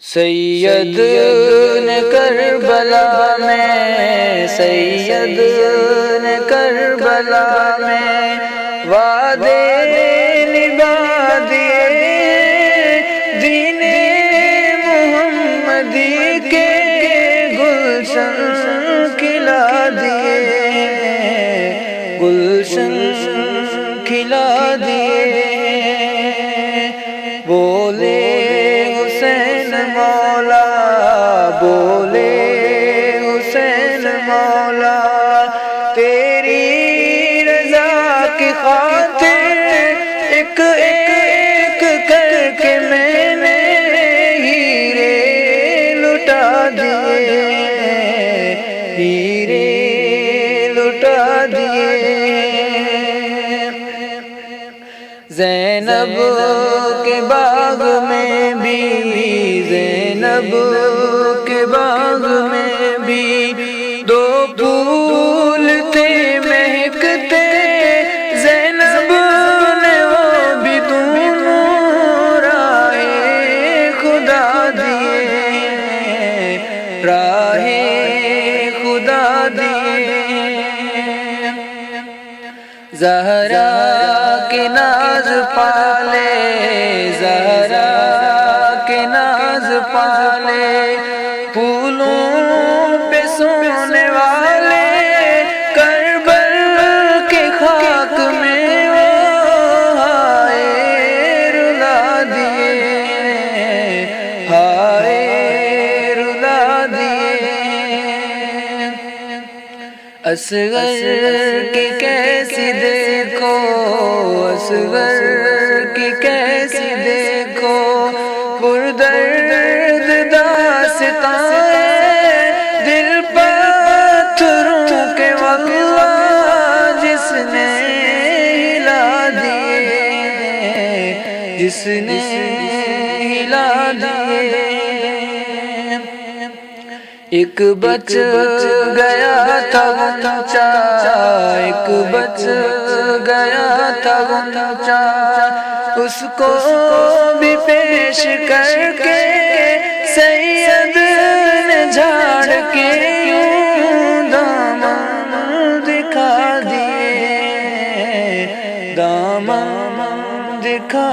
سید نے کربلا میں، سید نے کربلا میں وعدے نبھا دیے، دین محمدی کے گلشن کھلا دیے، گلشن کھلا دیے۔ بولے حسین مولا، بولے حسین مولا، تیری رضا کی خاطر ایک ایک کر کے میں نے ہیرے لٹا دیے، ہیرے لٹا دیے۔ زینب کے باغ میں بھی، زینب کے باغ میں بھی دو پھول تھے مہکتے، زینب نے وہ بھی دونوں راہ خدا دیے، راہ خدا دیے۔ زہرا کے ناز پالے، زہرا کے ناز پالے، پھولوں پہ سونے والے، کربل کے خاک میں وہ ہائے رلا دیے، ہائے رلا دیے۔ اصغر کی کیسی دیکھو، اصغر کی کیسی دیکھو، پردرد داستان دل پتھروں کے واللہ جس نے ہلا دیے، جس نے ہلا دیے۔ ایک بچ گیا تھا غنچہ، ایک بچ گیا تھا غنچہ، اس کو بھی پیش کر کے سید نے جھاڑ کے یوں دامن دکھا دیے، دامن دکھا